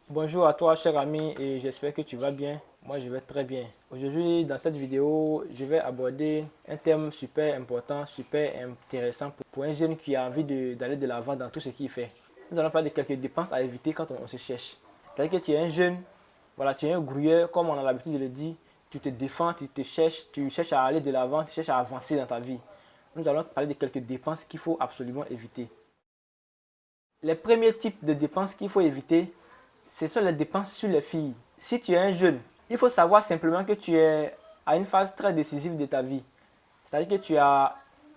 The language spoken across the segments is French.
Bonjour à toi, cher ami, et j'espère que tu vas bien. Moi, je vais très bien. Aujourd'hui, dans cette vidéo, je vais aborder un thème super important, super intéressant pour un jeune qui a envie d'aller de l'avant dans tout ce qu'il fait. Nous allons parler de quelques dépenses à éviter quand on se cherche. C'est-à-dire que tu es un jeune, voilà, tu es un grouilleur, comme on a l'habitude de le dire, tu te défends, tu cherches à aller de l'avant, tu cherches à avancer dans ta vie. Nous allons parler de quelques dépenses qu'il faut absolument éviter. Les premiers types de dépenses qu'il faut éviter, ce sont les dépenses sur les filles. Si tu es un jeune, il faut savoir simplement que tu es à une phase très décisive de ta vie. C'est-à-dire que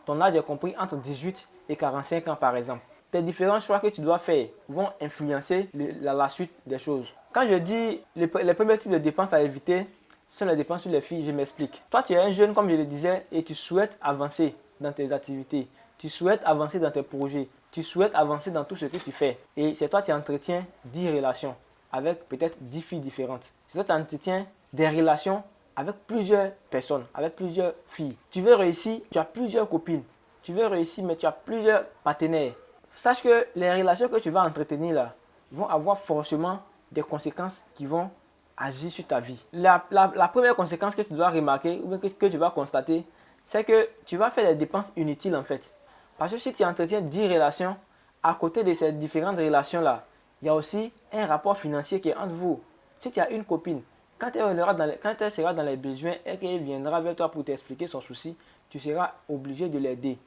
ton âge est compris entre 18 et 45 ans par exemple. Tes différents choix que tu dois faire vont influencer la suite des choses. Quand je dis les premiers types de dépenses à éviter, ce sont les dépenses sur les filles, je m'explique. Toi, tu es un jeune, comme je le disais, et tu souhaites avancer dans tes activités. Tu souhaites avancer dans tes projets. Tu souhaites avancer dans tout ce que tu fais. Et c'est toi qui entretiens 10 relations avec peut-être 10 filles différentes. C'est toi qui entretiens des relations avec plusieurs personnes, avec plusieurs filles. Tu veux réussir, tu as plusieurs copines. Tu veux réussir, mais tu as plusieurs partenaires. Sache que les relations que tu vas entretenir là vont avoir forcément des conséquences qui vont agir sur ta vie. La première conséquence que tu dois remarquer ou que tu vas constater, c'est que tu vas faire des dépenses inutiles en fait. Parce que si tu entretiens 10 relations, à côté de ces différentes relations-là, il y a aussi un rapport financier qui est entre vous. Si tu as une copine, quand elle sera dans les besoins et qu'elle viendra vers toi pour t'expliquer son souci, tu seras obligé de l'aider.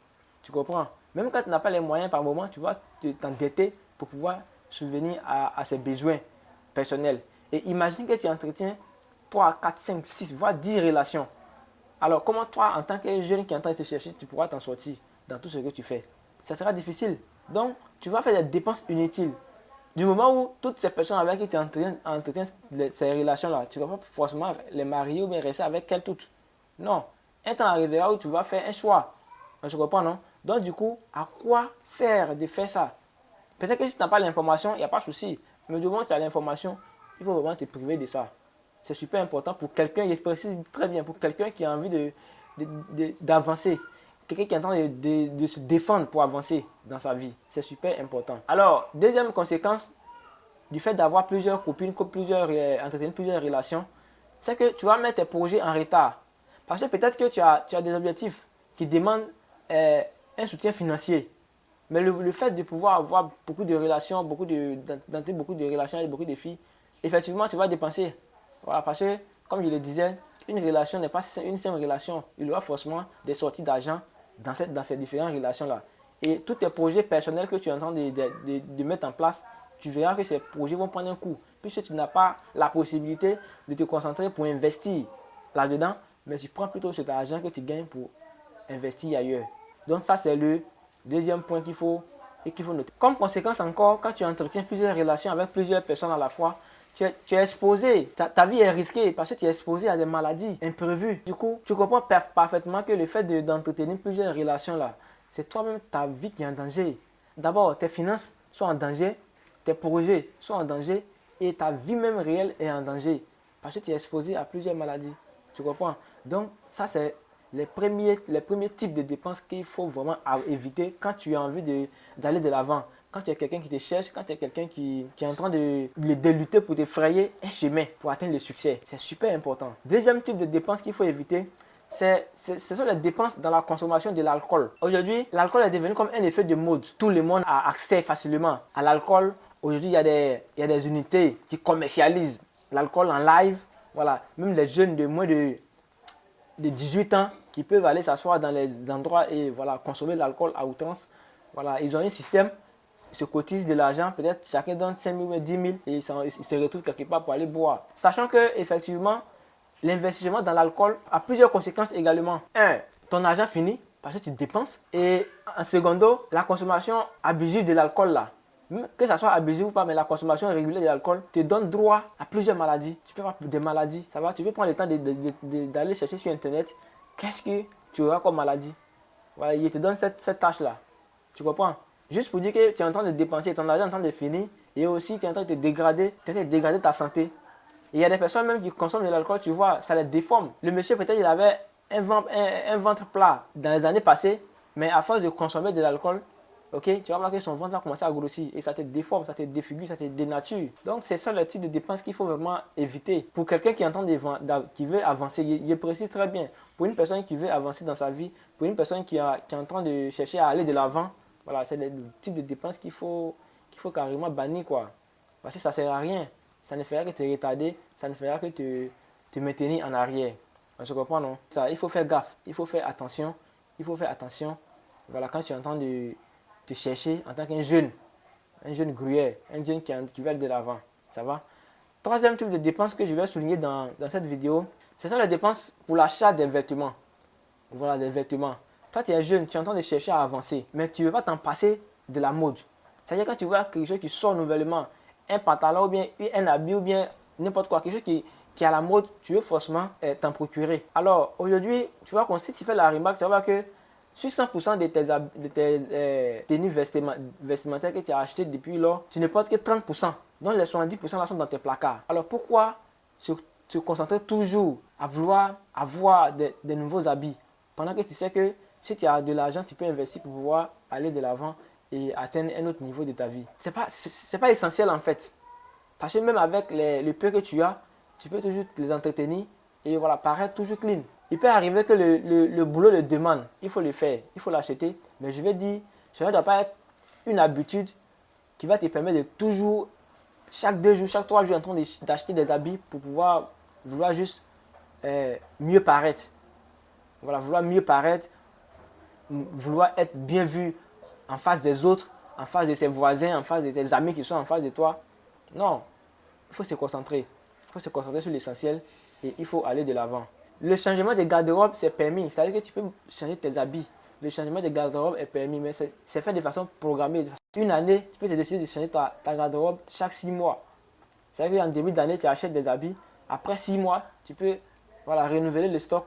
Tu comprends? Même quand tu n'as pas les moyens par moment, tu vas t'endetter pour pouvoir subvenir à ses besoins personnels. Et imagine que tu entretiens 3, 4, 5, 6, voire 10 relations. Alors, comment toi, en tant que jeune qui est en train de se chercher, tu pourras t'en sortir dans tout ce que tu fais? Ça sera difficile. Donc, tu vas faire des dépenses inutiles. Du moment où toutes ces personnes avec qui tu entretiens ces relations-là, tu ne vas pas forcément les marier ou bien rester avec elles toutes. Non. Un temps arrivera où tu vas faire un choix. Je comprends, non? Donc, du coup, à quoi sert de faire ça? Peut-être que si tu n'as pas l'information, il n'y a pas de souci. Mais du moment où tu as l'information, il faut vraiment te priver de ça. C'est super important pour quelqu'un, je précise très bien, pour quelqu'un qui a envie d'avancer. Quelqu'un qui est en train de se défendre pour avancer dans sa vie. C'est super important. Alors, deuxième conséquence du fait d'avoir plusieurs copines, entretenir plusieurs relations, c'est que tu vas mettre tes projets en retard. Parce que peut-être que tu as des objectifs qui demandent un soutien financier. Mais le fait de pouvoir avoir beaucoup de relations, d'entrer beaucoup de relations avec beaucoup de filles, effectivement, tu vas dépenser. Voilà, parce que, comme je le disais, une relation n'est pas une simple relation. Il y aura forcément des sorties d'argent dans ces différentes relations-là. Et tous tes projets personnels que tu es en train de mettre en place, tu verras que ces projets vont prendre un coup. Puisque tu n'as pas la possibilité de te concentrer pour investir là-dedans, mais tu prends plutôt cet argent que tu gagnes pour investir ailleurs. Donc ça, c'est le deuxième point qu'il faut noter. Comme conséquence encore, quand tu entretiens plusieurs relations avec plusieurs personnes à la fois, tu es exposé, ta vie est risquée parce que tu es exposé à des maladies imprévues. Du coup, tu comprends parfaitement que le fait d'entretenir plusieurs relations là, c'est toi-même ta vie qui est en danger. D'abord, tes finances sont en danger, tes projets sont en danger et ta vie même réelle est en danger parce que tu es exposé à plusieurs maladies. Tu comprends? Donc, ça, c'est les premiers types de dépenses qu'il faut vraiment éviter quand tu as envie d'aller de l'avant. Quand tu es quelqu'un qui te cherche, quand tu es quelqu'un qui est en train de lutter pour te frayer un chemin pour atteindre le succès. C'est super important. Deuxième type de dépenses qu'il faut éviter, ce sont les dépenses dans la consommation de l'alcool. Aujourd'hui, l'alcool est devenu comme un effet de mode. Tout le monde a accès facilement à l'alcool. Aujourd'hui, il y a des unités qui commercialisent l'alcool en live. Voilà, même les jeunes de moins de 18 ans qui peuvent aller s'asseoir dans les endroits et voilà, consommer l'alcool à outrance. Voilà, ils ont un système, ils se cotisent de l'argent, peut-être chacun donne 5 000 ou 10 000 et ils se retrouvent quelque part pour aller boire. Sachant que effectivement, l'investissement dans l'alcool a plusieurs conséquences également. Un, ton argent finit parce que tu dépenses. Et en secondo, la consommation abusive de l'alcool là, que ça soit abusif ou pas, mais la consommation régulière de l'alcool te donne droit à plusieurs maladies. Tu peux avoir des maladies, ça va, tu peux prendre le temps d'aller chercher sur internet qu'est-ce que tu auras comme maladie. Voilà, il te donne cette tâche-là. Tu comprends? Juste pour dire que tu es en train de dépenser, ton argent est en train de finir, et aussi tu es en train de te dégrader, ta santé. Et il y a des personnes même qui consomment de l'alcool, tu vois, ça les déforme. Le monsieur, peut-être, il avait un ventre plat dans les années passées, mais à force de consommer de l'alcool, Ok, tu vas voir que son ventre va commencer à grossir et ça te déforme, ça te défigure, ça te dénature. Donc, c'est ça le type de dépenses qu'il faut vraiment éviter. Pour quelqu'un qui entend qui veut avancer, je précise très bien. Pour une personne qui veut avancer dans sa vie, pour une personne qui est en train de chercher à aller de l'avant, voilà, c'est le type de dépenses qu'il faut carrément bannir, quoi. Parce que ça ne sert à rien. Ça ne fera que te retarder, ça ne fera que te maintenir en arrière. On se comprend, non? Ça, il faut faire gaffe, il faut faire attention, il faut faire attention. Voilà, quand tu es en train de te chercher en tant qu'un jeune gruyère, un jeune qui veut aller de l'avant. Ça va? Troisième type de dépenses que je vais souligner dans cette vidéo, ce sont les dépenses pour l'achat des vêtements. Voilà, des vêtements. Toi, tu es jeune, tu es en train de chercher à avancer, mais tu ne veux pas t'en passer de la mode. C'est-à-dire quand tu vois quelque chose qui sort nouvellement, un pantalon ou bien un habit ou bien n'importe quoi, quelque chose qui est à la mode, tu veux forcément t'en procurer. Alors, aujourd'hui, tu vois, si tu fais la remarque, tu vas voir que sur 100% de tes tenues vestimentaires que tu as achetées depuis lors, tu ne portes que 30%. Donc les 70% là sont dans tes placards. Alors pourquoi se concentrer toujours à vouloir avoir des nouveaux habits pendant que tu sais que si tu as de l'argent, tu peux investir pour pouvoir aller de l'avant et atteindre un autre niveau de ta vie. C'est pas essentiel en fait. Parce que même avec le peu que tu as, tu peux toujours les entretenir et voilà, paraître toujours clean. Il peut arriver que le boulot le demande, il faut le faire, il faut l'acheter. Mais je vais dire, cela ne doit pas être une habitude qui va te permettre de toujours, chaque 2 jours, chaque 3 jours, en train d'acheter des habits pour pouvoir vouloir juste mieux paraître. Voilà, vouloir mieux paraître, vouloir être bien vu en face des autres, en face de ses voisins, en face de tes amis qui sont en face de toi. Non, il faut se concentrer. Il faut se concentrer sur l'essentiel et il faut aller de l'avant. Le changement de garde-robe, c'est permis. C'est-à-dire que tu peux changer tes habits. Le changement de garde-robe est permis, mais c'est fait de façon programmée. Une année, tu peux te décider de changer ta garde-robe chaque 6 mois. C'est-à-dire qu'en début d'année, tu achètes des habits. Après 6 mois, tu peux voilà, renouveler le stock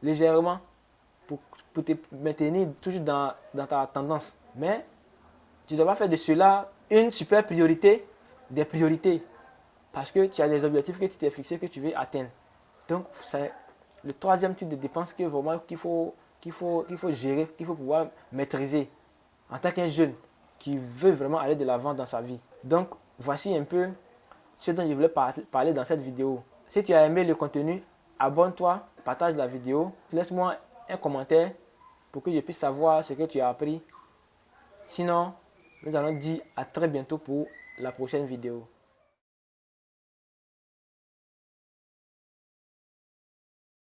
légèrement pour te maintenir toujours dans ta tendance. Mais tu ne dois pas faire de cela une super priorité des priorités. Parce que tu as des objectifs que tu t'es fixés, que tu veux atteindre. Donc, c'est le troisième type de dépense qu'il faut gérer, qu'il faut pouvoir maîtriser en tant qu'un jeune qui veut vraiment aller de l'avant dans sa vie. Donc, voici un peu ce dont je voulais parler dans cette vidéo. Si tu as aimé le contenu, abonne-toi, partage la vidéo, laisse-moi un commentaire pour que je puisse savoir ce que tu as appris. Sinon, nous allons dire à très bientôt pour la prochaine vidéo.